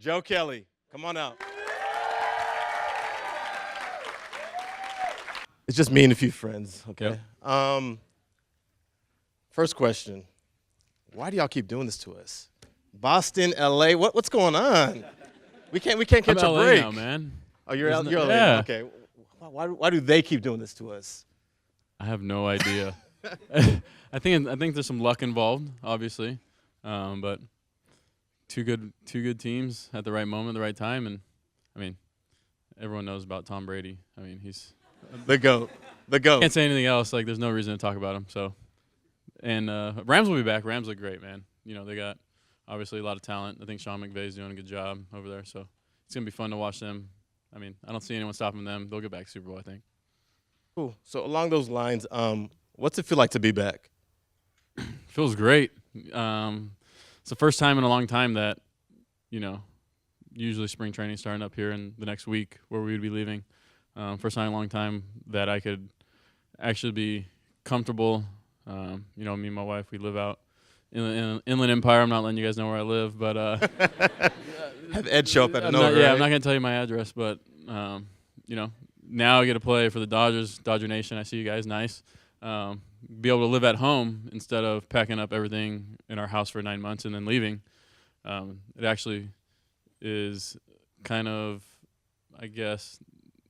Joe Kelly, come on out. It's just me and a few friends, okay? First question. Why do y'all keep doing this to us? Boston, LA, what's going on? We can't catch I'm a LA break. now, man. Oh, you're LA. Yeah. Okay. Why do they keep doing this to us? I have no idea. I think there's some luck involved, obviously, but two good teams at the right moment, the right time, and I mean, everyone knows about Tom Brady. I mean, he's The GOAT. The GOAT. can't say anything else. Like, there's no reason to talk about him. So, and Rams will be back. Rams look great, man. You know, they got obviously a lot of talent. I think Sean McVay's doing a good job over there. So it's gonna be fun to watch them. I mean, I don't see anyone stopping them. They'll get back to Super Bowl, I think. Cool. So along those lines, what's it feel like to be back? Feels great. It's the first time in a long time that, you know, usually spring training starting up here in the next week where we would be leaving. First time in a long time that I could actually be comfortable. You know, me and my wife, we live out in Inland Empire. I'm not letting you guys know where I live, but Have Ed show up at I'm nowhere, not, yeah, right? I'm not gonna tell you my address, but you know, now I get to play for the Dodgers, Dodger Nation. I see you guys, nice. Be able to live at home instead of packing up everything in our house for 9 months and then leaving. It actually is kind of, I guess,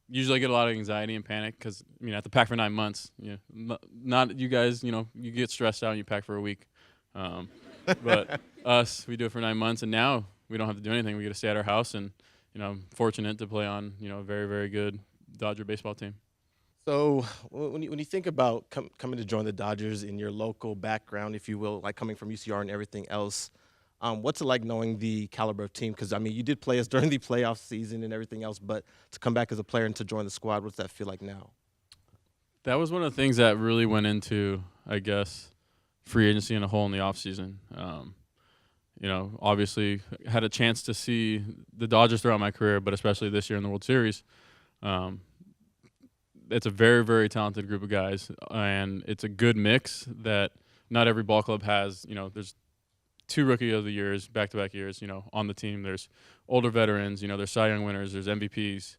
usually I get a lot of anxiety and panic because, I mean, I have to pack for 9 months. You know, not you guys, you know, you get stressed out and you pack for a week. But us, we do it for 9 months, and now we don't have to do anything. We get to stay at our house, and, you know, I'm fortunate to play on, you know, a very, very good Dodger baseball team. So when you think about coming to join the Dodgers in your local background, if you will, like coming from UCR and everything else, what's it like knowing the caliber of team? Because, I mean, you did play us during the playoff season and everything else, but to come back as a player and to join the squad, what's that feel like now? That was one of the things that really went into, I guess, free agency and a whole in the offseason. You know, obviously had a chance to see the Dodgers throughout my career, but especially this year in the World Series. It's a very, very talented group of guys, and it's a good mix that not every ball club has. You know, there's 2 Rookie of the Years, back-to-back years, you know, on the team. There's older veterans, you know, there's Cy Young winners, there's MVPs,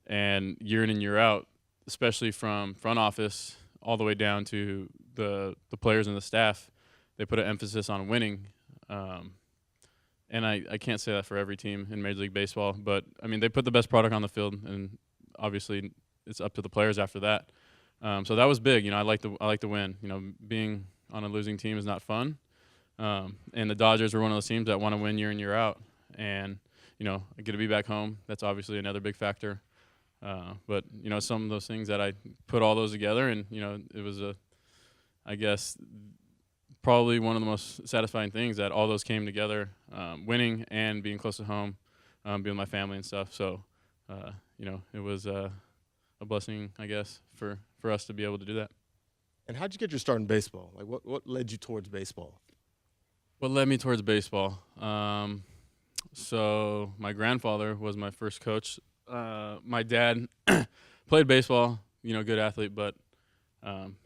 and year in and year out, especially from front office all the way down to the players and the staff, they put an emphasis on winning. And I can't say that for every team in Major League Baseball, but, I mean, they put the best product on the field, and obviously it's up to the players after that. So that was big. You know, I like to win. You know, being on a losing team is not fun. And the Dodgers were one of those teams that want to win year in, year out. And, you know, I get to be back home. That's obviously another big factor. But, you know, some of those things that I put all those together, and, you know, it was I guess, probably one of the most satisfying things that all those came together, winning and being close to home, being with my family and stuff. So, you know, it was a blessing, I guess, for us to be able to do that. And how'd you get your start in baseball? Like, what led you towards baseball? What led me towards baseball? So my grandfather was my first coach. My dad played baseball, you know, good athlete, but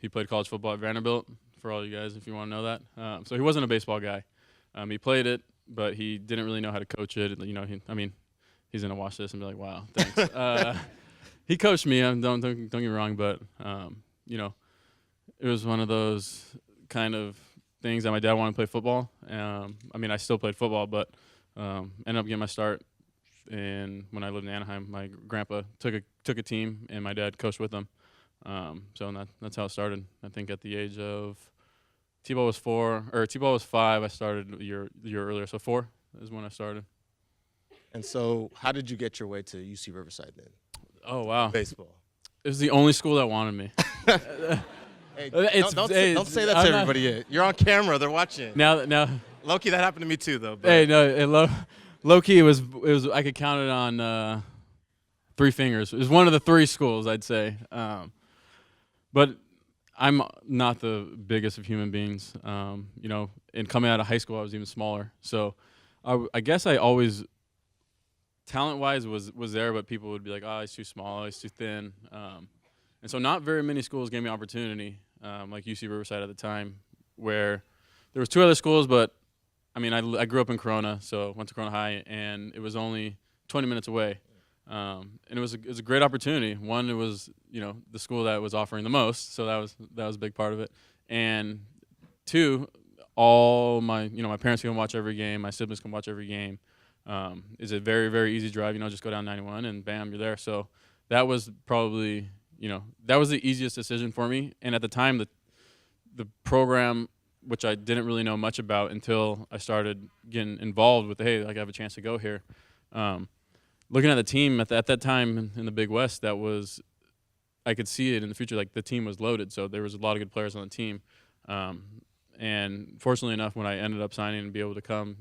he played college football at Vanderbilt, for all you guys if you want to know that. So he wasn't a baseball guy. He played it, but he didn't really know how to coach it. You know, he's going to watch this and be like, wow, thanks. He coached me, don't get me wrong, but, you know, it was one of those kind of things that my dad wanted to play football. I mean, I still played football, but ended up getting my start when I lived in Anaheim. My grandpa took a team, and my dad coached with them. So that's how it started. I think at the age of T-ball was 4, or T-ball was 5. I started a year earlier, so 4 is when I started. And so how did you get your way to UC Riverside then? Oh, wow. Baseball. It was the only school that wanted me. Hey, don't say that to everybody yet. You're on camera. They're watching. Now. Low-key, that happened to me too, though. But. Hey, no, low-key, it was. I could count it on 3 fingers. It was one of the 3 schools, I'd say. But I'm not the biggest of human beings. You know, and coming out of high school, I was even smaller. So I guess I always, talent-wise, was there, but people would be like, oh, he's too small, he's too thin. And so not very many schools gave me opportunity, like UC Riverside at the time, where there was 2 other schools, but I mean, I grew up in Corona, so went to Corona High, and it was only 20 minutes away. And it was a great opportunity. One, it was the school that was offering the most, so that was a big part of it. And two, all my parents can watch every game, my siblings can watch every game. It's a very, very easy drive. Just go down 91 and bam, you're there. So that was probably that was the easiest decision for me. And at the time, the program, which I didn't really know much about until I started getting involved with, hey, like I have a chance to go here. Looking at the team at that time in the Big West, I could see it in the future. Like the team was loaded, so there was a lot of good players on the team. And fortunately enough, when I ended up signing and be able to come,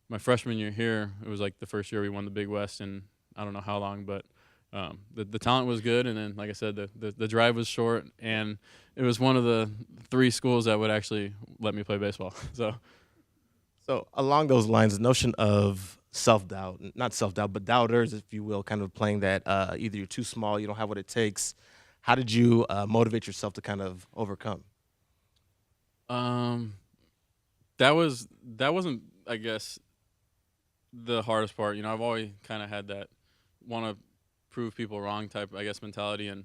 my freshman year here, it was like the first year we won the Big West, and I don't know how long, but the talent was good. And then, like I said, the drive was short, and it was one of the 3 schools that would actually let me play baseball. So along those lines, the notion of self-doubt, not self-doubt, but doubters, if you will, kind of playing that either you're too small, you don't have what it takes. How did you motivate yourself to kind of overcome? That wasn't, I guess, the hardest part. I've always kind of had that want to prove people wrong type, I guess, mentality. And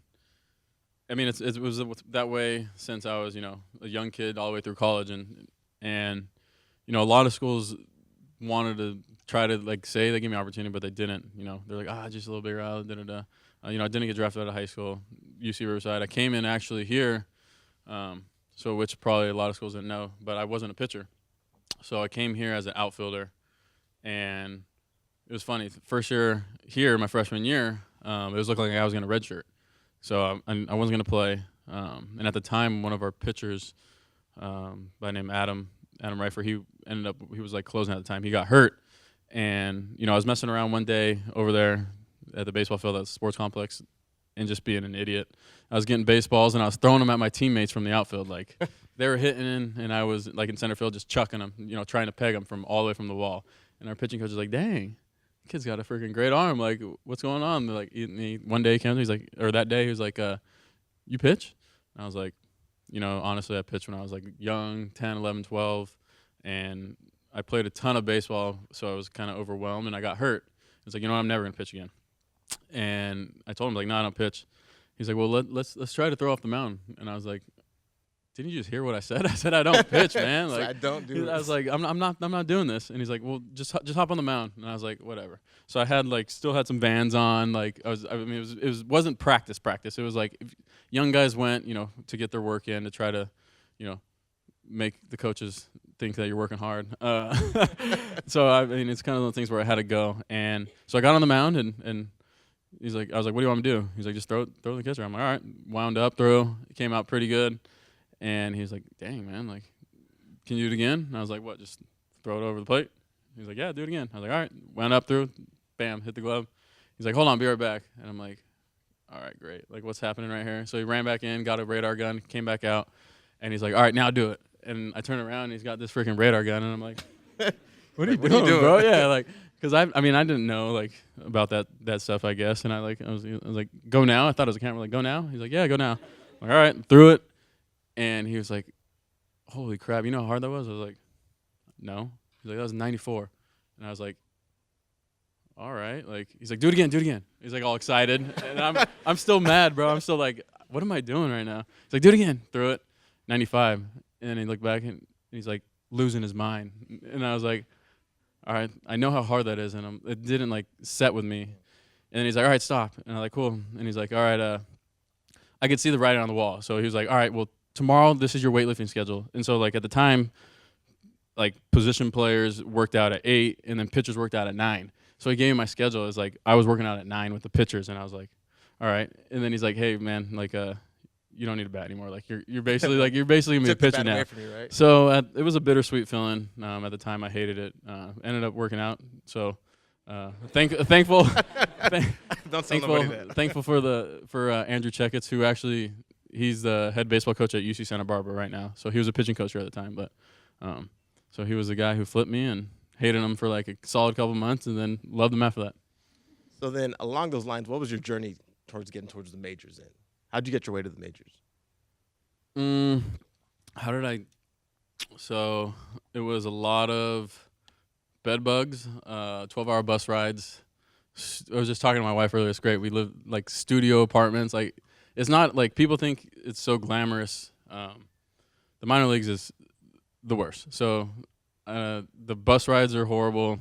I mean, it was that way since I was, a young kid all the way through college. And a lot of schools wanted to try to like say they gave me opportunity, but they didn't. They're like, just a little bigger out, da-da-da. I didn't get drafted out of high school, UC Riverside. I came in actually here, so which probably a lot of schools didn't know, but I wasn't a pitcher. So I came here as an outfielder, and it was funny. First year here, my freshman year, it was looking like I was going to redshirt. So I wasn't going to play. And at the time, one of our pitchers, by the name Adam Reifer, he was like closing at the time. He got hurt. And, I was messing around one day over there at the baseball field at the sports complex and just being an idiot. I was getting baseballs, and I was throwing them at my teammates from the outfield. Like, they were hitting in, and I was, like, in center field just chucking them, trying to peg them from all the way from the wall. And our pitching coach was like, dang, kid's got a freaking great arm. Like, what's going on? They're like, one day he came, he's like, or that day he was like, you pitch? And I was like, honestly, I pitched when I was like young, 10, 11, 12, and I played a ton of baseball, so I was kind of overwhelmed, and I got hurt. It's like, I'm never gonna pitch again. And I told him, like, no, I don't pitch. He's like, well, let's try to throw off the mound. And I was like, didn't you just hear what I said? I said I don't pitch, man. Like, I don't do this. I was like, I'm not doing this. And he's like, well, just hop on the mound. And I was like, whatever. So I had still had some Vans on. Like it wasn't practice. It was like if young guys went, to get their work in to try to, make the coaches think that you're working hard. So I mean, it's kind of the things where I had to go. And so I got on the mound and I was like, what do you want me to do? He's like, just throw the catcher. I'm like, all right. Wound up, threw. It came out pretty good. And he was like, dang, man, like, can you do it again? And I was like, what, just throw it over the plate? He's like, yeah, do it again. I was like, all right. Wound up, threw, bam, hit the glove. He's like, hold on, be right back. And I'm like, all right, great. Like, what's happening right here? So he ran back in, got a radar gun, came back out. And he's like, all right, now do it. And I turn around, and he's got this freaking radar gun. And I'm like, what are you doing, bro? Yeah, like, because I didn't know, like, about that stuff, I guess. And I was like, go now? I thought it was a camera. Like, go now? He's like, yeah, go now. I'm like, all right, threw it. And he was like, holy crap, you know how hard that was? I was like, no. He's like, that was 94. And I was like, all right. Like, he's like, do it again. He's like all excited. And I'm still mad, bro. I'm still like, what am I doing right now? He's like, do it again. Threw it. 95. And then he looked back and he's like losing his mind. And I was like, all right, I know how hard that is. And it didn't like set with me. And then he's like, all right, stop. And I'm like, cool. And he's like, all right, I could see the writing on the wall. So he was like, all right, well, tomorrow this is your weightlifting schedule. And so like at the time, like position players worked out at 8 and then pitchers worked out at 9. So he gave me my schedule. It was like I was working out at 9 with the pitchers, and I was like, all right. And then he's like, hey man, like you don't need a bat anymore. Like you're basically gonna be a pitcher now. From you, right? So it was a bittersweet feeling. At the time I hated it. Ended up working out. So thankful. Don't tell nobody that. Thankful for Andrew Checketts, who actually he's the head baseball coach at UC Santa Barbara right now. So he was a pitching coach here at the time, but so he was the guy who flipped me and hated him for like a solid couple months, and then loved him after that. So then, along those lines, what was your journey towards getting towards the majors? How'd you get your way to the majors? How did I So it was a lot of bed bugs, 12-hour bus rides. I was just talking to my wife earlier. It's great. We live like studio apartments. Like it's not like people think it's so glamorous. The minor leagues is the worst. So the bus rides are horrible.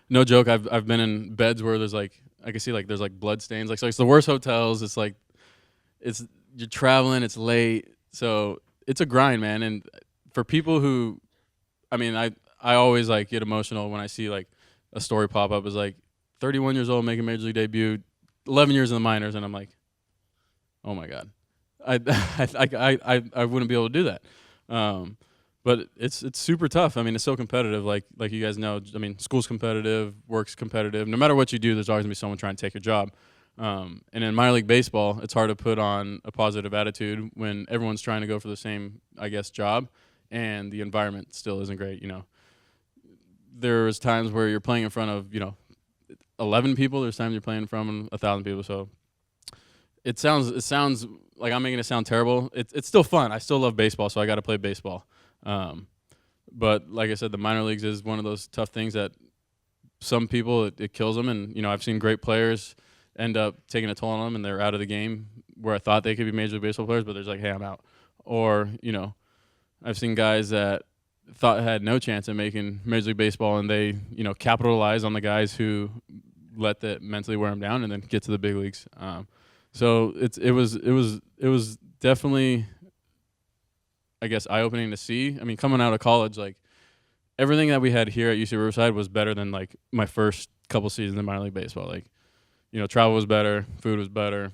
No joke. I've been in beds where there's like I can see like there's like blood stains. Like so it's the worst hotels. It's like it's you're traveling. It's late. So it's a grind, man. And for people who, I mean, I always like get emotional when I see like a story pop up. Is like 31 years old making major league debut, 11 years in the minors, and I'm like, oh my god, I I wouldn't be able to do that. Um, but it's super tough. I mean, it's so competitive. Like you guys know. I mean, school's competitive, work's competitive. No matter what you do, there's always gonna be someone trying to take your job. And in minor league baseball, it's hard to put on a positive attitude when everyone's trying to go for the same, I guess, job, and the environment still isn't great. There's times where you're playing in front of 11 people. There's times you're playing in front of 1,000 people. So it sounds like I'm making it sound terrible. It's still fun. I still love baseball, so I got to play baseball. Um, but like I said, the minor leagues is one of those tough things that some people it kills them. And I've seen great players end up taking a toll on them, and they're out of the game where I thought they could be major league baseball players, but they're just like, hey, I'm out. Or I've seen guys that thought had no chance at making major league baseball, and they capitalize on the guys who let that mentally wear them down, and then get to the big leagues. So it was definitely, I guess, eye opening to see. I mean, coming out of college, like everything that we had here at UC Riverside was better than like my first couple seasons in minor league baseball. Like travel was better, food was better.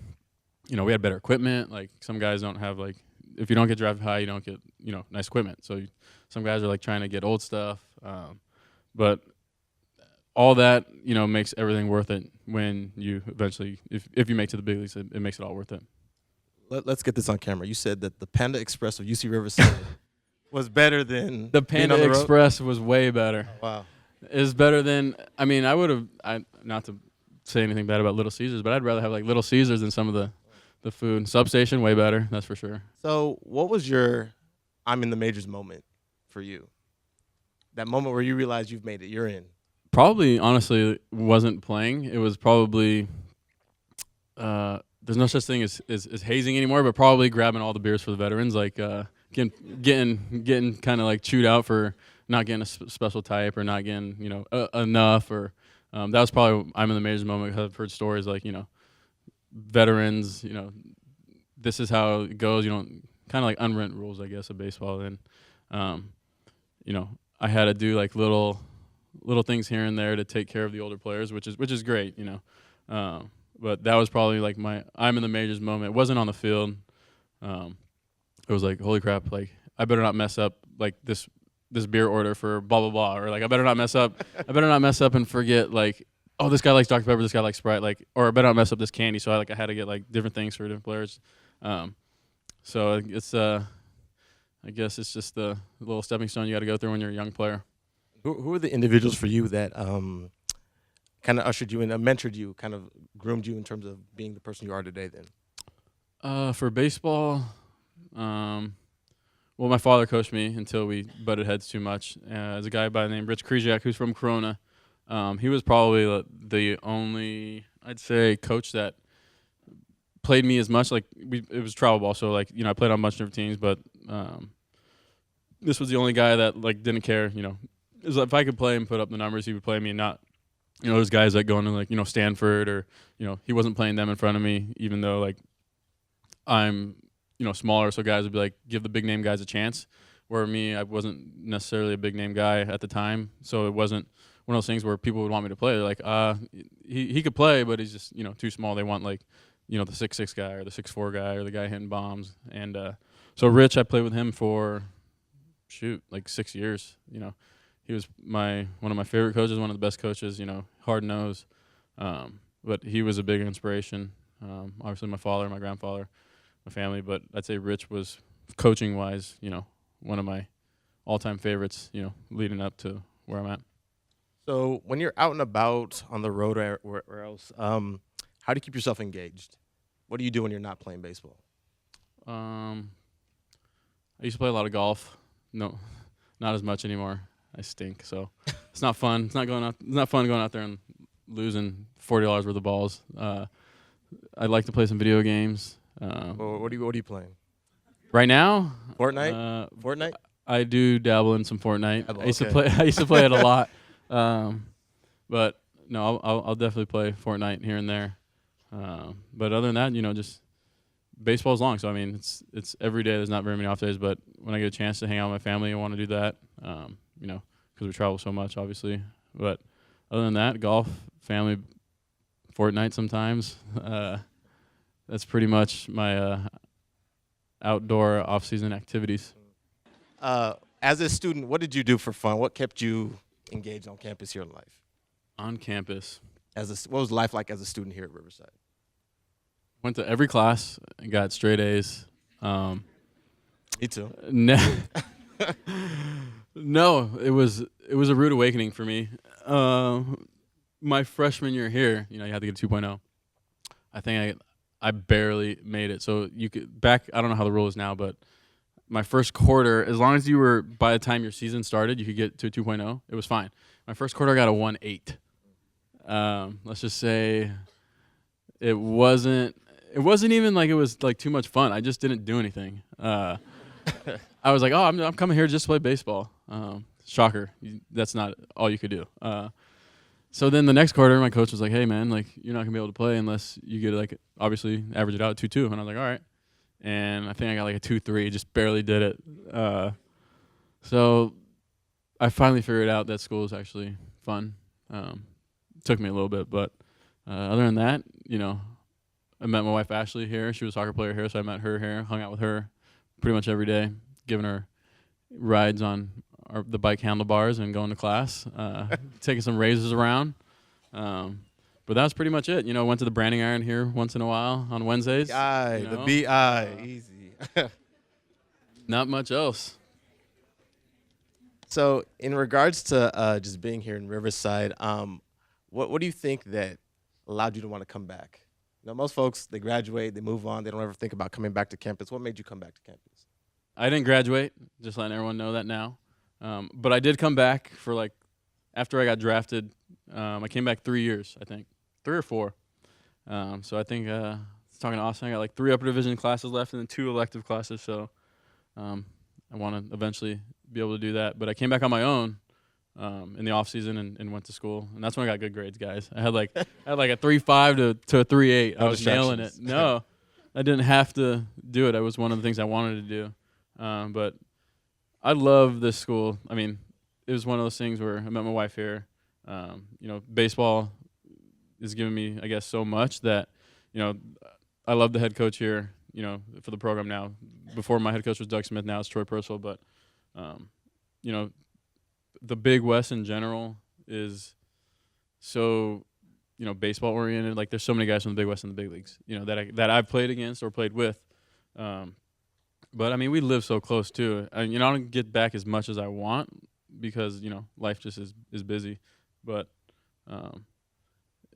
We had better equipment. Like some guys don't have like if you don't get drafted high, you don't get nice equipment. So some guys are like trying to get old stuff, but all that makes everything worth it when you eventually if you make to the big leagues, it makes it all worth it. Let's get this on camera. You said that the Panda Express of UC Riverside was better than The being on Panda the road. Express was way better. Oh, wow. Is better than I mean I would have not to say anything bad about Little Caesars, but I'd rather have like Little Caesars than some of the food. Substation way better, that's for sure. So, what was your "I'm in the majors" moment for you? That moment where you realize you've made it, you're in. Probably honestly wasn't playing. It was probably there's no such thing as hazing anymore, but probably grabbing all the beers for the veterans, like getting kind of like chewed out for not getting a special type or not getting enough, or that was probably I'm in the majors moment because I've heard stories like veterans, this is how it goes. Kind of like unwritten rules, I guess, of baseball. And um, I had to do like little things here and there to take care of the older players, which is great. But that was probably like my I'm in the majors moment. It wasn't on the field. It was like, holy crap, like I better not mess up like this beer order for blah blah blah, or like I better not mess up and forget like, oh, this guy likes Dr. Pepper, this guy likes Sprite, like, or I better not mess up this candy. So I had to get like different things for different players. So it's I guess it's just the little stepping stone you got to go through when you're a young player. Who are the individuals for you that kind of ushered you in, mentored you, kind of groomed you in terms of being the person you are today? Then, For baseball, well, my father coached me until we butted heads too much. There's a guy by the name Rich Krzyzak who's from Corona. He was probably the only, I'd say, coach that played me as much. Like it was travel ball, so like I played on a bunch of different teams, but this was the only guy that like didn't care. It was like, if I could play and put up the numbers, he would play me, and not those guys that go into like Stanford, or he wasn't playing them in front of me, even though like I'm smaller, so guys would be like give the big name guys a chance. Where me, I wasn't necessarily a big name guy at the time, so it wasn't one of those things where people would want me to play. They're like, he could play, but he's just too small. They want like the 6'6" guy or the 6'4" guy or the guy hitting bombs. And so Rich, I played with him for like 6 years. He was one of my favorite coaches, one of the best coaches. Hard nosed, but he was a big inspiration. Obviously, my father, my grandfather, my family, but I'd say Rich was coaching wise, one of my all-time favorites. Leading up to where I'm at. so when you're out and about on the road or where else, how do you keep yourself engaged? What do you do when you're not playing baseball? I used to play a lot of golf. no, not as much anymore. I stink, so it's not fun. It's not fun going out there and losing $40 worth of balls. I'd like to play some video games. Well, what are you playing? Right now, Fortnite? I do dabble in some Fortnite. Dabble, I used to okay. play. I used to play it a lot, but no, I'll definitely play Fortnite here and there. But other than that, just baseball's long. So I mean, it's every day. There's not very many off days, but when I get a chance to hang out with my family, I want to do that. Because we travel so much, obviously. But other than that, golf, family, Fortnite sometimes. That's pretty much my outdoor off-season activities. As a student, what did you do for fun? What kept you engaged on campus here in life? On campus, What was life like as a student here at Riverside? went to every class and got straight A's. Me too. No, it was a rude awakening for me. My freshman year here, you had to get a 2.0. I think I barely made it. So you could back. I don't know how the rule is now, but my first quarter, as long as you were by the time your season started, you could get to a 2.0. It was fine. My first quarter, I got a 1.8. Let's just say it wasn't even like it was like too much fun. I just didn't do anything. I was like, oh, I'm coming here just to play baseball. Shocker. That's not all you could do. So then the next quarter, my coach was like, hey, man, like, you're not going to be able to play unless you get, like, obviously average it out 2.2. And I was like, all right. And I think I got, like, a 2.3, just barely did it. So I finally figured out that school is actually fun. Took me a little bit, but other than that, I met my wife Ashley here. She was a soccer player here, so I met her here, hung out with her pretty much every day, giving her rides on the bike handlebars and going to class, taking some raises around. But that was pretty much it. Went to the branding iron here once in a while on Wednesdays. The BI, easy. Not much else. So in regards to just being here in Riverside, what do you think that allowed you to want to come back? Most folks, they graduate, they move on, they don't ever think about coming back to campus. What made you come back to campus? I didn't graduate, just letting everyone know that now. But I did come back for after I got drafted. I came back 3 years, I think, 3 or 4. So I think, talking to Austin, I got 3 upper division classes left and then 2 elective classes. So I want to eventually be able to do that. But I came back on my own in the off season and went to school, and that's when I got good grades, guys. I had a 3.5 to a 3.8. I was nailing it. No, I didn't have to do it. It was one of the things I wanted to do. But I love this school. I mean, it was one of those things where I met my wife here. Baseball is giving me, I guess, so much that, I love the head coach here, for the program now. Before my head coach was Doug Smith, now it's Troy Purcell. But, the Big West in general is so, baseball oriented. There's so many guys from the Big West in the big leagues, that I've played against or played with. But I mean, we live so close too. I don't get back as much as I want because life just is busy. But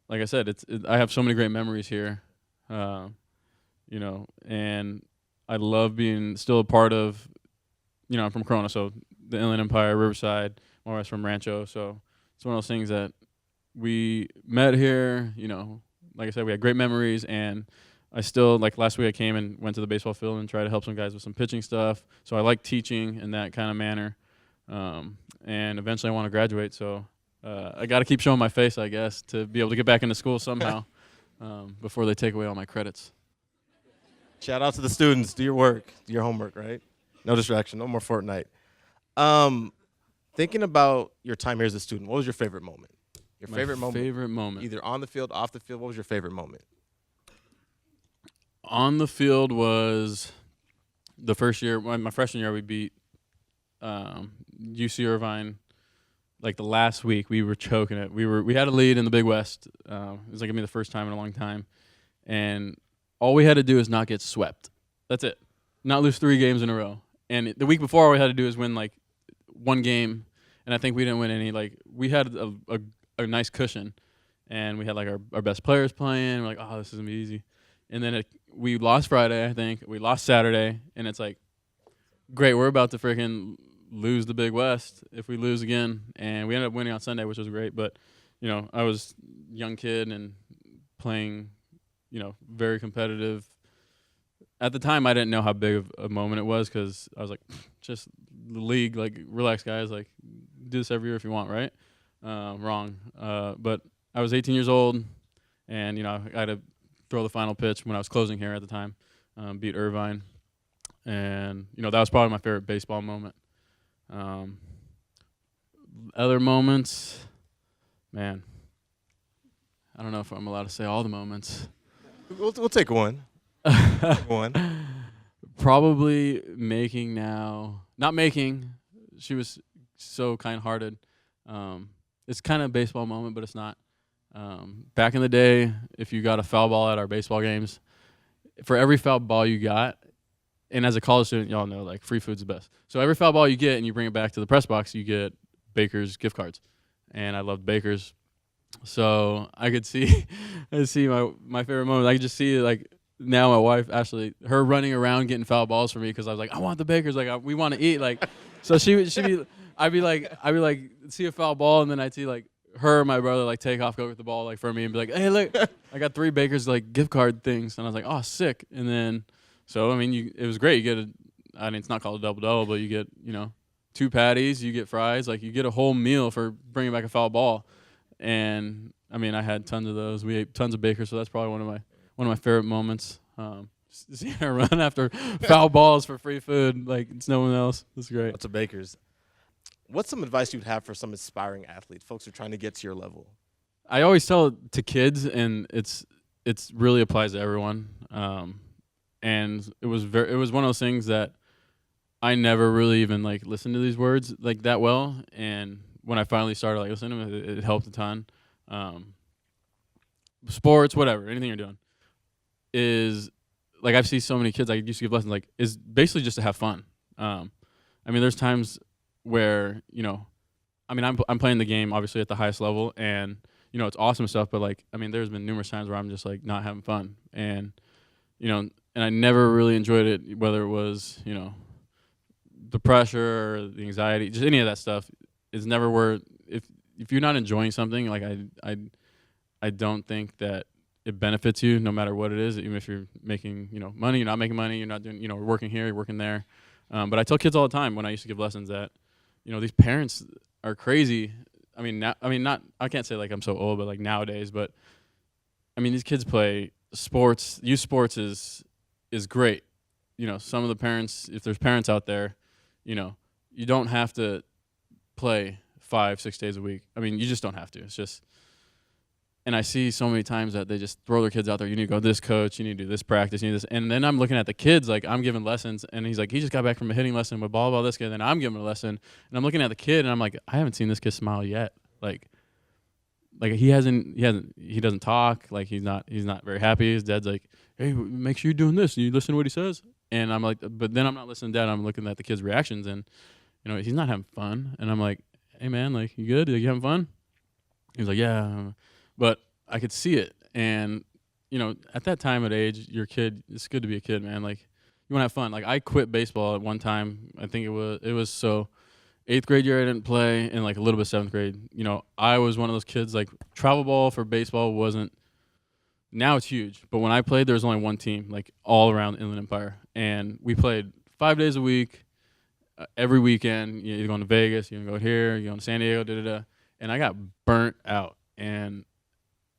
like I said, I have so many great memories here. And I love being still a part of. I'm from Corona, so the Inland Empire, Riverside. My wife's from Rancho, so it's one of those things that we met here. Like I said, we had great memories, and I still, last week I came and went to the baseball field and tried to help some guys with some pitching stuff. So I like teaching in that kind of manner. And eventually I want to graduate. So I got to keep showing my face, I guess, to be able to get back into school somehow before they take away all my credits. Shout out to the students. Do your work. Do your homework, right? No distraction. No more Fortnite. Thinking about your time here as a student, what was your favorite moment? My favorite moment. Either on the field, off the field. What was your favorite moment? On the field was the first year, my freshman year, we beat UC Irvine. The last week, we were choking it. We had a lead in the Big West. It was gonna be the first time in a long time, and all we had to do is not get swept. That's it. Not lose 3 games in a row. And the week before, all we had to do is win 1 game, and I think we didn't win any. We had a nice cushion, and we had our best players playing. We're oh, this is gonna be easy. And then we lost Friday, I think. We lost Saturday, and it's great. We're about to freaking lose the Big West if we lose again. And we ended up winning on Sunday, which was great. But, I was a young kid and playing, very competitive. At the time, I didn't know how big of a moment it was because I was like, just the league, like, relax, guys. Like, do this every year if you want, right? Wrong. But I was 18 years old, and, I had to throw the final pitch when I was closing here at the time, beat Irvine. And, that was probably my favorite baseball moment. Other moments, man, I don't know if I'm allowed to say all the moments. We'll take one. One. Probably not making. She was so kind-hearted. It's kind of a baseball moment, but it's not. Back in the day, if you got a foul ball at our baseball games, for every foul ball you got, and as a college student, y'all know, like, free food's the best. So every foul ball you get and you bring it back to the press box, you get Baker's gift cards. And I loved Baker's. So I could see my favorite moment. I could just see, like, now my wife, Ashley, her running around getting foul balls for me because I was like, I want the Baker's. Like, we want to eat. Like, so I'd be like, see a foul ball, and then I'd see, like, her and my brother, like, take off, go get the ball, like, for me, and be like, hey, look, I got 3 Baker's, like, gift card things. And I was like, oh, sick. And then, so, I mean, it was great. You get it's not called a double-double, but you get, 2 patties, you get fries. Like, you get a whole meal for bringing back a foul ball. And, I mean, I had tons of those. We ate tons of Baker's, so that's probably one of my favorite moments. Seeing her run after foul balls for free food, like it's no one else. That's great. Lots of Bakers. What's some advice you'd have for some aspiring athletes, folks who are trying to get to your level? I always tell it to kids, and it's really applies to everyone. And it was one of those things that I never really even, like, listened to these words, like, that well. And when I finally started, like, listening to them, it helped a ton. Sports, whatever, anything you're doing is, like, I've seen so many kids, I used to give lessons, like, is basically just to have fun. I mean, there's times where, I mean, I'm playing the game obviously at the highest level, and, it's awesome stuff, but, like, I mean, there's been numerous times where I'm just, like, not having fun. And, and I never really enjoyed it, whether it was, the pressure or the anxiety, just any of that stuff is never where, if you're not enjoying something, like, I don't think that it benefits you no matter what it is, even if you're making, money, you're not making money, you're not doing, you're working here, you're working there. But I tell kids all the time when I used to give lessons that, these parents are crazy. I mean, I can't say, like, I'm so old, but, like, nowadays, but I mean, these kids play sports. Youth sports is great. Some of the parents, if there's parents out there, you don't have to play 5-6 days a week. I mean, you just don't have to. It's just, and I see so many times that they just throw their kids out there. You need to go to this coach. You need to do this practice. You need this. And then I'm looking at the kids, like, I'm giving lessons, and he's like, he just got back from a hitting lesson with blah, blah, this kid. And then I'm giving a lesson, and I'm looking at the kid, and I'm like, I haven't seen this kid smile yet. Like he doesn't talk. Like, he's not very happy. His dad's like, hey, make sure you're doing this. You listen to what he says. And I'm like, but then I'm not listening to Dad. I'm looking at the kid's reactions, and, he's not having fun. And I'm like, hey, man, like, you good? Like, you having fun? He's like, yeah. But I could see it. And, at that time of age, your kid, it's good to be a kid, man. Like, you want to have fun. Like, I quit baseball at one time. I think it was so 8th grade year I didn't play, and, like, a little bit 7th grade. I was one of those kids, like, travel ball for baseball wasn't, now it's huge. But when I played, there was only one team, like, all around Inland Empire. And we played 5 days a week, every weekend. You're going to Vegas, you're going to go here, you're going to San Diego, da-da-da. And I got burnt out. And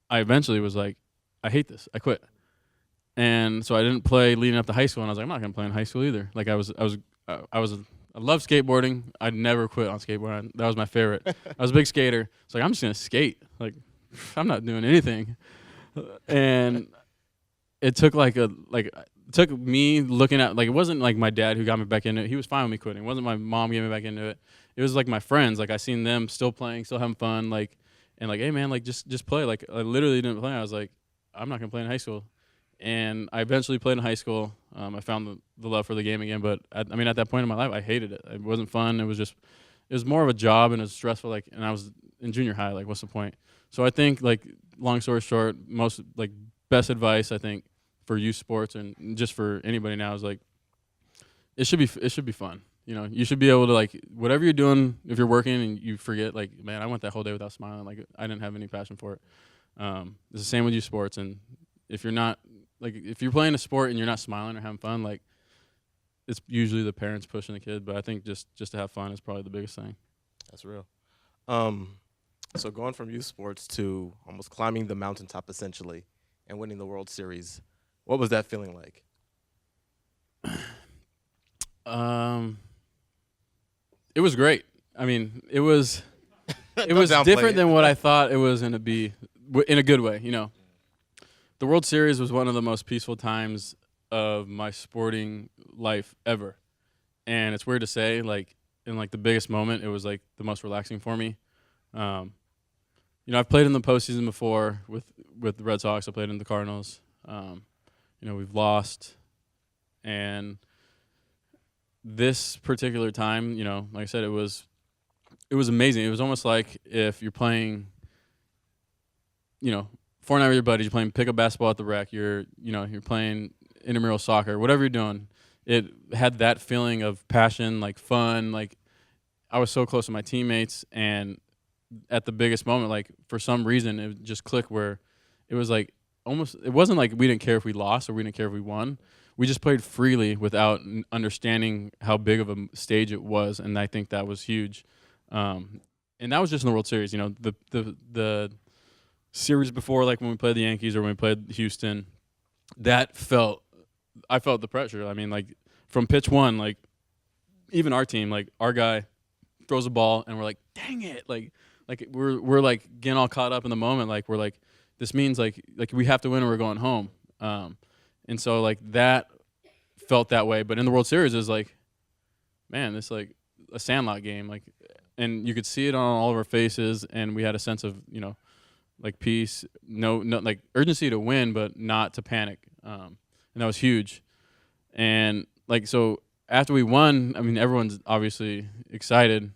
I eventually was like, I hate this. I quit. And so I didn't play leading up to high school, and I was like, I'm not going to play in high school either. Like, I love skateboarding. I'd never quit on skateboarding. That was my favorite. I was a big skater. So, like, I'm just going to skate. Like, I'm not doing anything. And it took took me looking at, like, it wasn't like my dad who got me back into it. He was fine with me quitting. It wasn't my mom getting me back into it. It was like my friends. Like, I seen them still playing, still having fun, like, and like, hey, man, like, just play. Like, I literally didn't play. I was like, I'm not gonna play in high school. And I eventually played in high school. I found the love for the game again. But at that point in my life, I hated it. It wasn't fun. It was more of a job, and it was stressful. Like, and I was in junior high. Like, what's the point? So I think, like, long story short, most, like, best advice I think for youth sports and just for anybody now is, like, it should be fun. You know, you should be able to, like, whatever you're doing, if you're working and you forget, like, man, I went that whole day without smiling. Like, I didn't have any passion for it. It's the same with youth sports. And if you're not, like, if you're playing a sport and you're not smiling or having fun, like, it's usually the parents pushing the kid. But I think just to have fun is probably the biggest thing. That's real. So going from youth sports to almost climbing the mountaintop essentially and winning the World Series, what was that feeling like? It was great. I mean, it was downplay different it. than what I thought it was going to be, in a good way. You know, the World Series was one of the most peaceful times of my sporting life ever, and it's weird to say, like, in like the biggest moment, it was like the most relaxing for me. You know, I've played in the postseason before with the Red Sox. I played in the Cardinals. You know, we've lost, and this particular time, you know, like I said, it was amazing. It was almost like if you're playing, you know, Fortnite with your buddies, you're playing pickup basketball at the rec, you're playing intramural soccer, whatever you're doing. It had that feeling of passion, like fun. Like, I was so close to my teammates, and at the biggest moment, like, for some reason, it just clicked where it was like almost, it wasn't like we didn't care if we lost or we didn't care if we won. We just played freely without understanding how big of a stage it was, and I think that was huge. And that was just in the World Series. You know, the series before, like when we played the Yankees or when we played Houston, I felt the pressure. I mean, like, from pitch one, like, even our team, like, our guy throws a ball and we're like, dang it, like we're like getting all caught up in the moment. Like, we're like, this means like we have to win or we're going home. And so, like, that felt that way. But in the World Series, it was like, man, it's like a Sandlot game. Like, and you could see it on all of our faces, and we had a sense of, you know, like, peace, no, like, urgency to win, but not to panic. And that was huge. And, like, so after we won, I mean, everyone's obviously excited.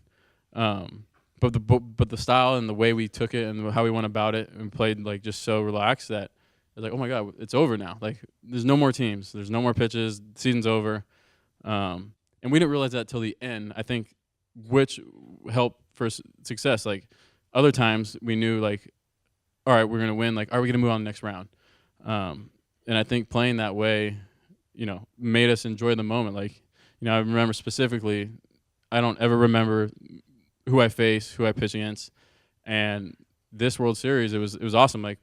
But the style and the way we took it and how we went about it and played, like, just so relaxed that it's like, oh my God, it's over now. Like, there's no more teams, there's no more pitches, season's over. And we didn't realize that till the end, I think, which helped for success. Like, other times we knew, like, all right, we're gonna win. Like, are we gonna move on to the next round? And I think playing that way, you know, made us enjoy the moment. Like, you know, I remember specifically, I don't ever remember who I faced, who I pitched against, and this World Series, it was awesome. Like,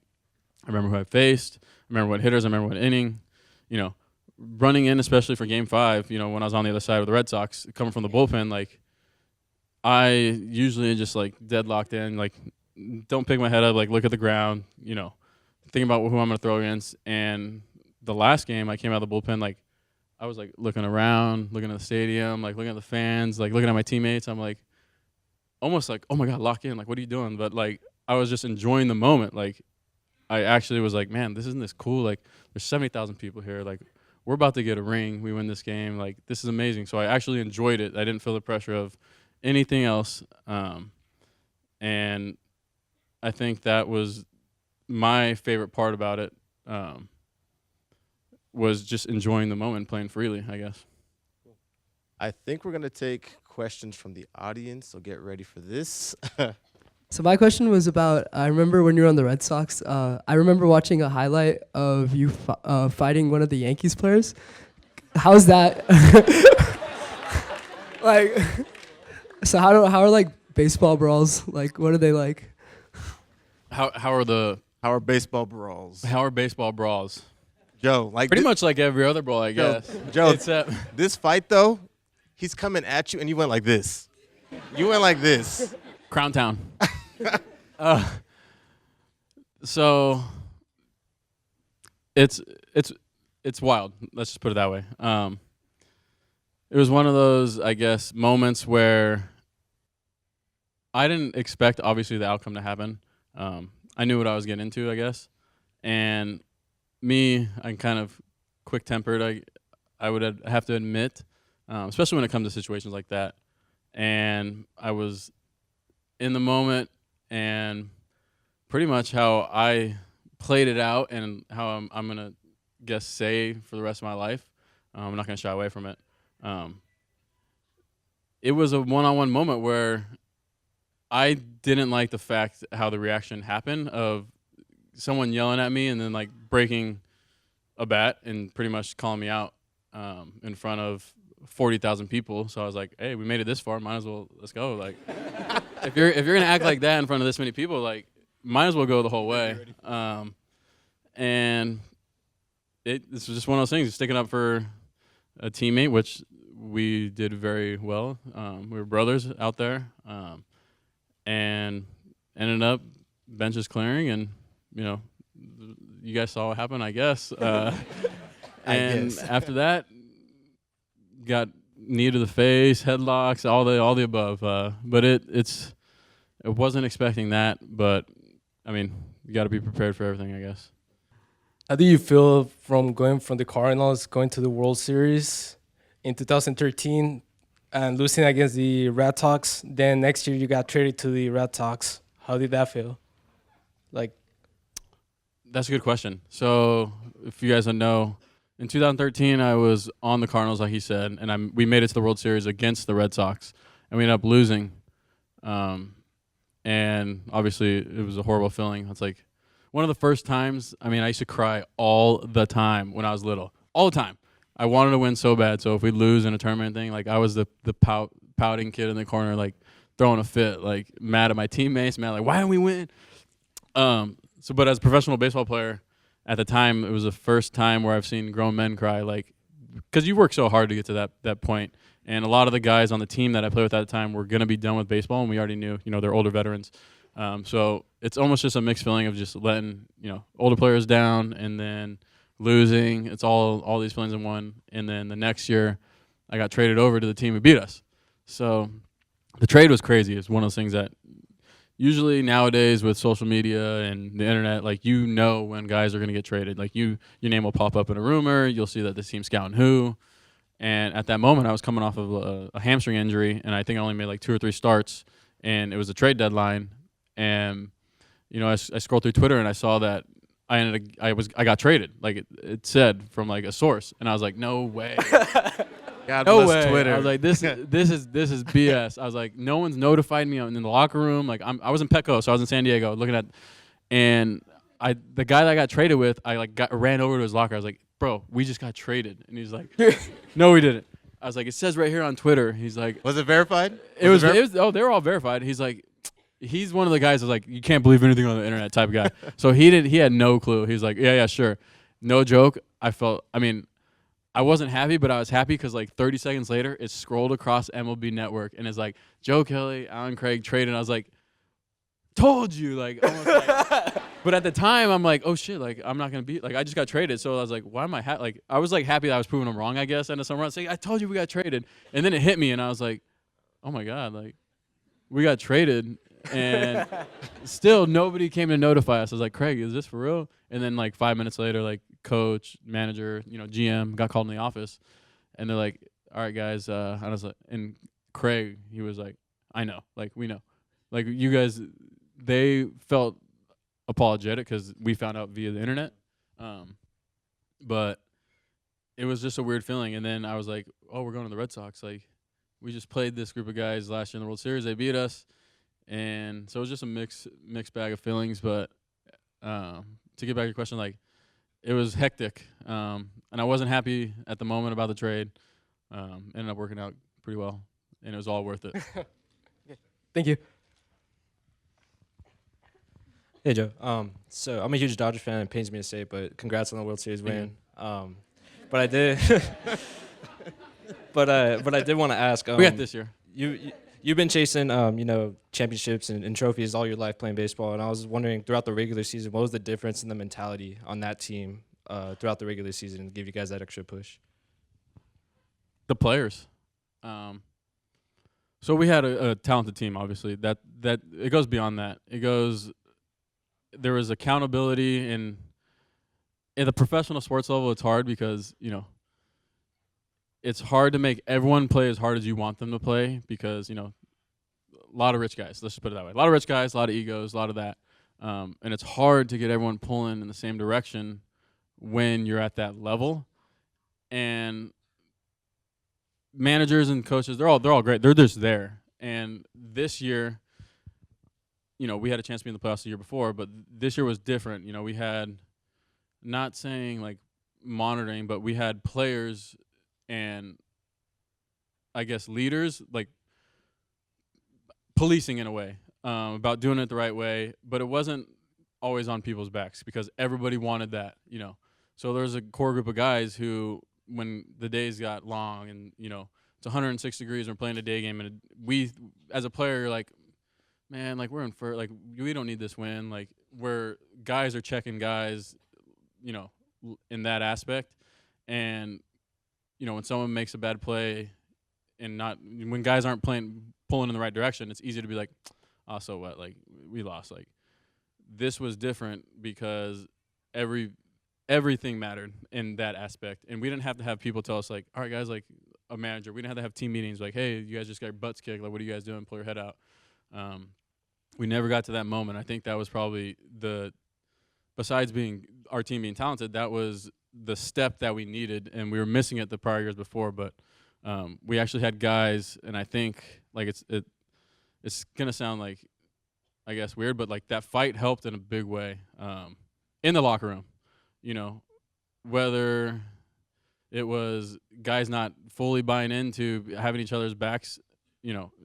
I remember who I faced, I remember what hitters, I remember what inning, you know, running in, especially for Game 5, you know, when I was on the other side of the Red Sox, coming from the bullpen, like, I usually just, like, deadlocked in, like, don't pick my head up, like, look at the ground, you know, think about who I'm going to throw against. And the last game, I came out of the bullpen, like, I was, like, looking around, looking at the stadium, like, looking at the fans, like, looking at my teammates. I'm, like, almost like, oh, my God, lock in. Like, what are you doing? But, like, I was just enjoying the moment. Like, I actually was like, man, isn't this cool? Like, there's 70,000 people here. Like, we're about to get a ring. We win this game. Like, this is amazing. So I actually enjoyed it. I didn't feel the pressure of anything else. And I think that was my favorite part about it, was just enjoying the moment, playing freely, I guess. I think we're going to take questions from the audience, so get ready for this. So my question was about, I remember when you were on the Red Sox, I remember watching a highlight of you fighting one of the Yankees players. How's that? Like, so how are like baseball brawls? Like, what are they like? How are Baseball brawls? baseball brawls? Joe, like Pretty much like every other brawl, I guess. Joe, It's, this fight though, he's coming at you and you went like this. You went like this. Crown Town. So it's wild. Let's just put it that way. It was one of those, I guess, moments where I didn't expect, obviously, the outcome to happen. I knew what I was getting into, I guess. And I'm kind of quick-tempered, I would have to admit, especially when it comes to situations like that. And I was in the moment, and pretty much how I played it out and how I'm going to, guess, say for the rest of my life, I'm not going to shy away from it. it was a one-on-one moment where I didn't like the fact how the reaction happened of someone yelling at me and then like breaking a bat and pretty much calling me out in front of 40,000 people. So I was like, hey, we made it this far, might as well, let's go. Like, if you're gonna act like that in front of this many people, like, might as well go the whole way. And this was just one of those things, sticking up for a teammate, which we did very well. We were brothers out there, and ended up benches clearing, and you guys saw what happened, I guess. And after that, got knee to the face, headlocks, all the above. But it wasn't expecting that, but I mean, you got to be prepared for everything, I guess. How do you feel from going from the Cardinals, going to the World Series in 2013 and losing against the Red Sox? Then next year you got traded to the Red Sox. How did that feel? Like, that's a good question. So if you guys don't know, in 2013 I was on the Cardinals, like he said, and we made it to the World Series against the Red Sox, and we ended up losing. And obviously it was a horrible feeling. It's like one of the first times, I mean, I used to cry all the time when I was little. All the time. I wanted to win so bad. So if we lose in a tournament thing, like I was the pouting kid in the corner, like throwing a fit, like mad at my teammates, mad like, why didn't we win? But as a professional baseball player, at the time, it was the first time where I've seen grown men cry, like, because you work so hard to get to that point. And a lot of the guys on the team that I played with at the time were going to be done with baseball, and we already knew, they're older veterans. So it's almost just a mixed feeling of just letting, older players down and then losing. It's all these feelings in one. And then the next year, I got traded over to the team who beat us. So the trade was crazy. It's one of those things that usually nowadays with social media and the internet, like, when guys are going to get traded. Like, your name will pop up in a rumor. You'll see that this team's scouting who. And at that moment, I was coming off of a hamstring injury, and I think I only made like 2 or 3 starts, and it was a trade deadline. And I scrolled through Twitter and I saw that I got traded. Like it said from like a source, and I was like, no way. God No bless way. Twitter. I was like, this is BS. I was like, no one's notified me in the locker room. Like I was in Petco, so I was in San Diego looking at, and the guy that I got traded with, I like ran over to his locker. I was like, bro, we just got traded, and he's like, no, we didn't. I was like, it says right here on Twitter. He's like, Was it verified? It was. Oh, they were all verified. He's like, he's one of the guys that's like, you can't believe anything on the internet type of guy. So he had no clue. He was like, yeah, sure. No joke. I wasn't happy, but I was happy because like 30 seconds later, it scrolled across MLB Network and it's like, Joe Kelly, Alan Craig traded. And I was like, told you, like, almost like. But at the time, I'm like, oh shit, like I'm not gonna be like, I just got traded. So I was like, why am I like? I was like happy that I was proving them wrong, I guess. And some run, saying, I told you we got traded, and then it hit me, and I was like, oh my god, like we got traded, and still nobody came to notify us. I was like, Craig, is this for real? And then like 5 minutes later, like coach, manager, GM got called in the office, and they're like, all right, guys, and I was like, and Craig, he was like, I know, like we know, like you guys, they felt apologetic because we found out via the internet, but it was just a weird feeling. And then I was like, oh, we're going to the Red Sox. Like, we just played this group of guys last year in the World Series. They beat us, and so it was just a mixed bag of feelings. But to get back to your question, like, it was hectic, and I wasn't happy at the moment about the trade. Ended up working out pretty well, and it was all worth it. Thank you. Hey Joe. So I'm a huge Dodger fan. It pains me to say it, but congrats on the World Series win. But I did, but I did want to ask. We got this year. You've been chasing championships and trophies all your life playing baseball, and I was wondering throughout the regular season, what was the difference in the mentality on that team throughout the regular season to give you guys that extra push? The players. So we had a talented team. Obviously, that it goes beyond that. There was accountability, and at the professional sports level, it's hard because, it's hard to make everyone play as hard as you want them to play because, a lot of rich guys, let's just put it that way. A lot of rich guys, a lot of egos, a lot of that. And it's hard to get everyone pulling in the same direction when you're at that level. And managers and coaches, they're all great. They're just there. And this year, we had a chance to be in the playoffs the year before, but this year was different. We had, not saying like monitoring, but we had players and I guess leaders like policing in a way about doing it the right way, but it wasn't always on people's backs because everybody wanted that. So there was a core group of guys who, when the days got long and it's 106 degrees and we're playing a day game, and we as a player, you're like, man, like we're in first, like we don't need this win, like where guys are checking guys, in that aspect. And when someone makes a bad play and when guys aren't pulling in the right direction, it's easy to be like, oh, so what, like we lost. Like this was different because everything mattered in that aspect, and we didn't have to have people tell us like, all right guys, like a manager, we didn't have to have team meetings like, hey, you guys just got your butts kicked, like what are you guys doing, pull your head out. We never got to that moment. I think that was probably besides being our team being talented, that was the step that we needed, and we were missing it the prior years before. But we actually had guys, and I think like it's gonna sound like, I guess, weird, but like that fight helped in a big way in the locker room. Whether it was guys not fully buying into having each other's backs,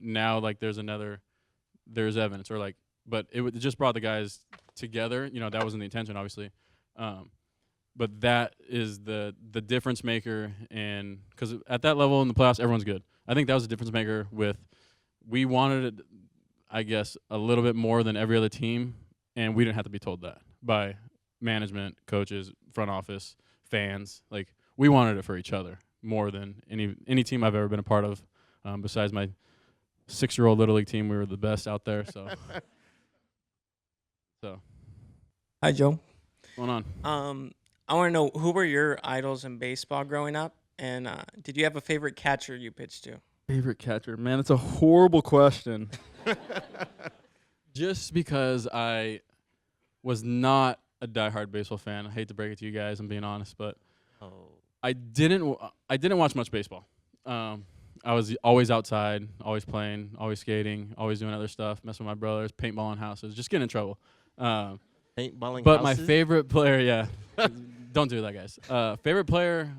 now like there's evidence, or like, but it just brought the guys together. That wasn't the intention, obviously. But that is the difference maker, and because at that level in the playoffs, everyone's good. I think that was the difference maker. We wanted it, I guess, a little bit more than every other team, and we didn't have to be told that by management, coaches, front office, fans. Like we wanted it for each other more than any team I've ever been a part of, besides my 6-year-old Little League team. We were the best out there. So, Hi, Joe. what's going on? I want to know, who were your idols in baseball growing up, and did you have a favorite catcher you pitched to? Favorite catcher? Man, it's a horrible question. Just because I was not a diehard baseball fan. I hate to break it to you guys, I'm being honest, but I didn't watch much baseball. I was always outside, always playing, always skating, always doing other stuff, messing with my brothers, paintballing houses, just getting in trouble. Paintballing But houses? my favorite player, yeah, don't do that, guys. Favorite player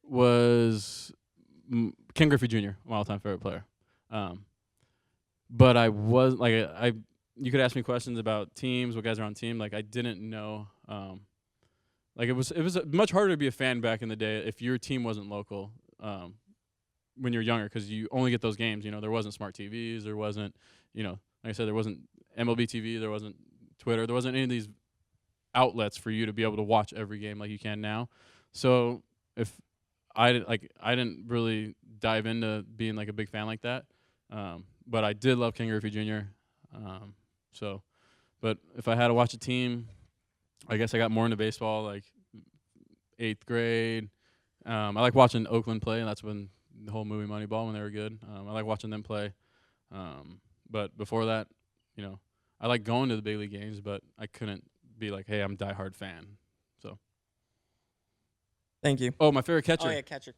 was Ken Griffey Jr., my all-time favorite player. But I was like, you could ask me questions about teams, what guys are on team. Like I didn't know. Like it was much harder to be a fan back in the day if your team wasn't local. When you're younger, because you only get those games. There wasn't smart TVs. There wasn't, like I said, there wasn't MLB TV. There wasn't Twitter. There wasn't any of these outlets for you to be able to watch every game like you can now. So if I didn't really dive into being like a big fan like that. But I did love Ken Griffey Jr. But if I had to watch a team, I guess I got more into baseball like 8th grade. I like watching Oakland play, and that's when the whole movie Moneyball, when they were good. I like watching them play. But before that, I like going to the big league games, but I couldn't be like, hey, I'm a diehard fan. So. Thank you. Oh, my favorite catcher. Oh, yeah, catcher.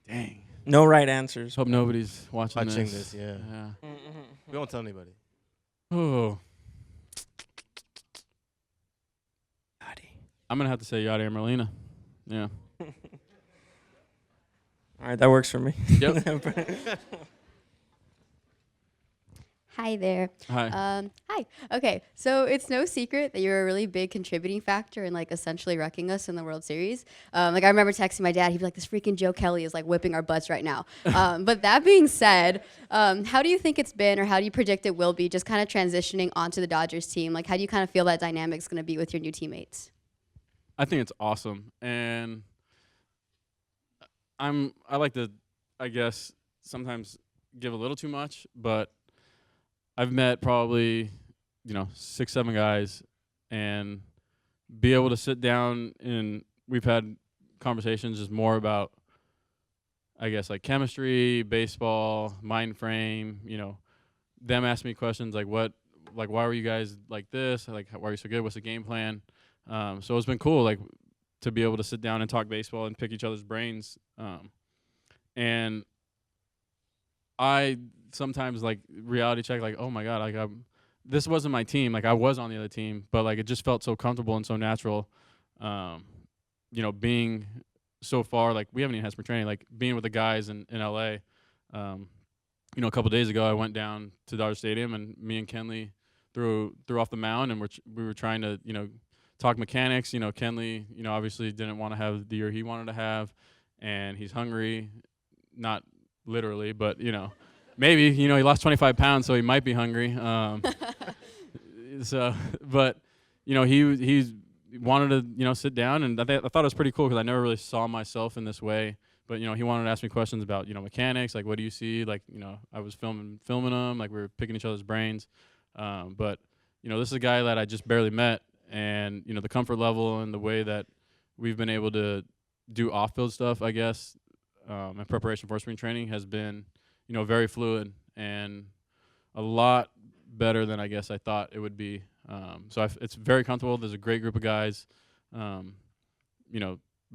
Dang. No right answers. Hope nobody's watching this, yeah. Mm-hmm. We won't tell anybody. Oh. Yachty. I'm going to have to say Yadier Molina. Yeah. All right, that works for me. Yep. Hi there. Hi. Hi. Okay, so it's no secret that you're a really big contributing factor in like essentially wrecking us in the World Series. Like I remember texting my dad, he'd be like, "This freaking Joe Kelly is like whipping our butts right now." But that being said, how do you think it's been, or how do you predict it will be, just kind of transitioning onto the Dodgers team? Like, how do you kind of feel that dynamic's going to be with your new teammates? I think it's awesome, and I like to, I guess, sometimes give a little too much, but I've met probably, 6, 7 guys, and be able to sit down and we've had conversations just more about, I guess, like chemistry, baseball, mind frame, them asking me questions like why were you guys like this? Like, why are you so good? What's the game plan? So it's been cool, like, to be able to sit down and talk baseball and pick each other's brains. And I sometimes like reality check, like, oh my god, like this wasn't my team. Like I was on the other team, but like it just felt so comfortable and so natural. Being so far, like we haven't even had spring training, like being with the guys in LA. A couple days ago, I went down to Dodger Stadium, and me and Kenley threw off the mound, and we were trying to talk mechanics. Kenley, obviously didn't want to have the year he wanted to have, and he's hungry, not literally, but maybe he lost 25 pounds, so he might be hungry. But he wanted to sit down, and I thought it was pretty cool because I never really saw myself in this way. But he wanted to ask me questions about mechanics, like what do you see, like I was filming them, like we were picking each other's brains. But this is a guy that I just barely met, and the comfort level and the way that we've been able to do off-field stuff, I guess, in preparation for spring training has been very fluid and a lot better than I guess I thought it would be. So it's very comfortable. There's a great group of guys.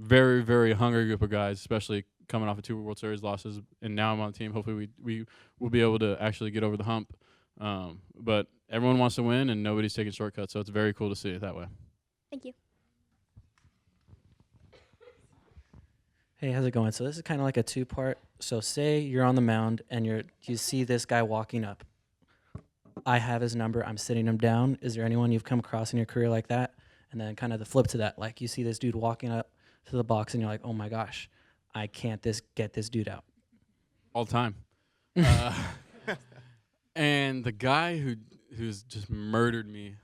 Very, very hungry group of guys, especially coming off of 2 World Series losses, and now I'm on the team. Hopefully we will be able to actually get over the hump. But everyone wants to win, and nobody's taking shortcuts, so it's very cool to see it that way. Thank you. Hey, how's it going? So this is kind of like a 2-part. So say you're on the mound and you see this guy walking up. I have his number. I'm sitting him down. Is there anyone you've come across in your career like that? And then kind of the flip to that, like you see this dude walking up to the box and you're like, oh my gosh, I can't get this dude out. All the time. And the guy who's just murdered me,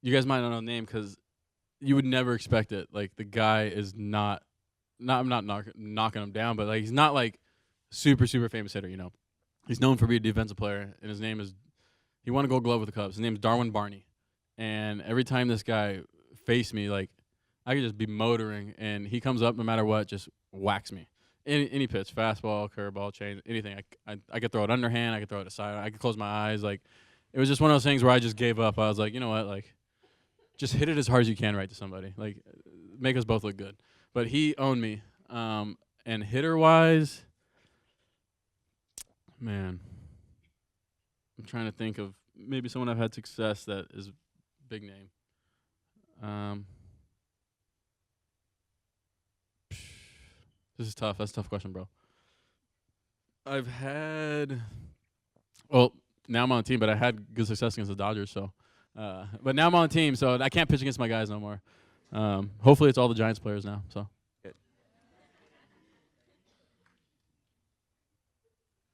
you guys might not know the name because you would never expect it. Like the guy is I'm not knocking him down, but like he's not like super, super famous hitter, He's known for being a defensive player, and he won a Gold Glove with the Cubs. His name is Darwin Barney. And every time this guy faced me, like I could just be motoring, and he comes up no matter what, just whacks me. Any pitch, fastball, curveball, change, anything. I could throw it underhand, I could throw it aside, I could close my eyes. Like it was just one of those things where I just gave up. I was like, you know what, like just hit it as hard as you can right to somebody. Like make us both look good. But he owned me. And hitter-wise, man, I'm trying to think of maybe someone I've had success that is big name. This is tough. That's a tough question, bro. Now I'm on the team, but I had good success against the Dodgers, so. But now I'm on the team, so I can't pitch against my guys no more. Hopefully it's all the Giants players now, so.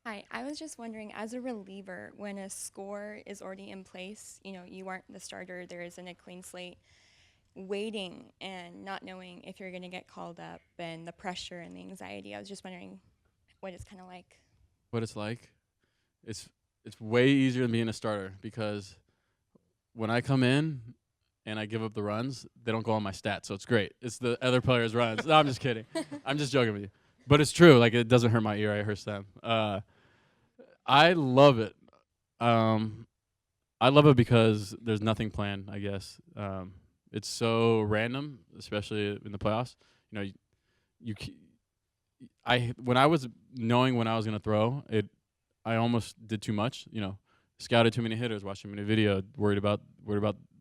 Hi, I was just wondering, as a reliever, when a score is already in place, you aren't the starter, there isn't a clean slate, waiting and not knowing if you're going to get called up and the pressure and the anxiety. I was just wondering what it's kind of like. What it's like? It's way easier than being a starter because when I come in and I give up the runs, they don't go on my stats, so it's great. It's the other players' runs. No, I'm just kidding. I'm just joking with you. But it's true. Like, it doesn't hurt my ear. It hurts them. I love it. I love it because there's nothing planned, I guess. It's so random, especially in the playoffs. When I was knowing when I was going to throw, I almost did too much, scouted too many hitters, watched too many video, worried about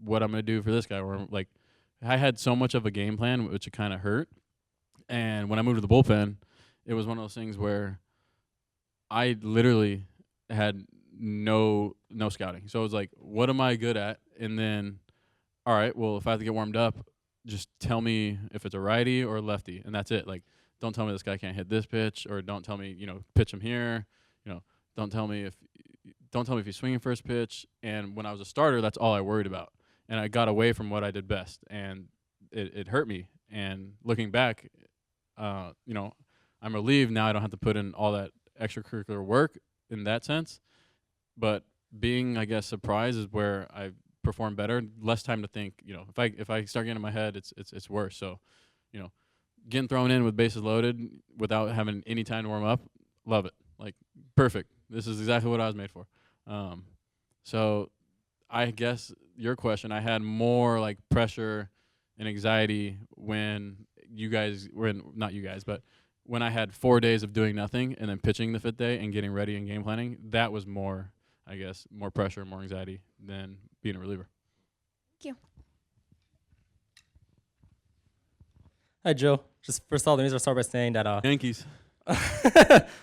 what I'm going to do for this guy. Or like, I had so much of a game plan, which it kind of hurt. And when I moved to the bullpen, it was one of those things where I literally had no scouting. So it was like, what am I good at? And then, all right, well, if I have to get warmed up, just tell me if it's a righty or a lefty, and that's it. Like, don't tell me this guy can't hit this pitch, or don't tell me, pitch him here. Don't tell me if he's swinging first pitch. And when I was a starter, that's all I worried about. And I got away from what I did best, and it hurt me. And looking back, I'm relieved now I don't have to put in all that extracurricular work in that sense. But being, I guess, surprised is where I perform better. Less time to think. If I start getting in my head, it's worse. So, getting thrown in with bases loaded without having any time to warm up, love it. Like, perfect. This is exactly what I was made for. So I guess your question, I had more like pressure and anxiety when not you guys, but when I had 4 days of doing nothing and then pitching the 5th day and getting ready and game planning, that was more, I guess, more pressure, more anxiety than being a reliever. Thank you. Hi, Joe. Just first of all, let me start by saying that Yankees.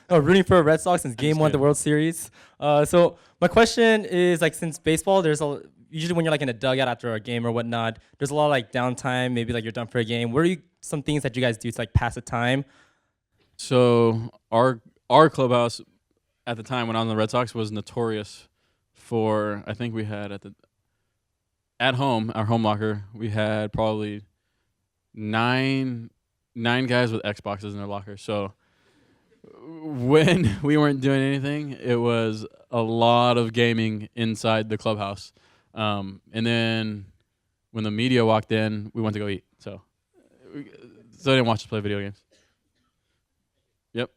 rooting for Red Sox since Game 1 of the kidding. World Series. So my question is, like, since baseball, there's usually when you're like in a dugout after a game or whatnot, there's a lot of like downtime. Maybe like you're done for a game. What are some things that you guys do to like pass the time? So our clubhouse at the time when I was on the Red Sox was notorious for, I think we had at home, our home locker, we had probably nine guys with Xboxes in their locker. So when we weren't doing anything, it was a lot of gaming inside the clubhouse. And then when the media walked in, we went to go eat. So they didn't watch us play video games. Yep.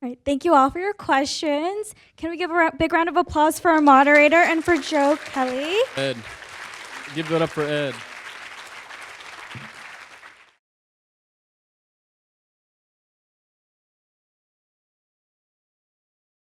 All right, thank you all for your questions. Can we give a big round of applause for our moderator and for Joe Kelly? Ed. Give it up for Ed.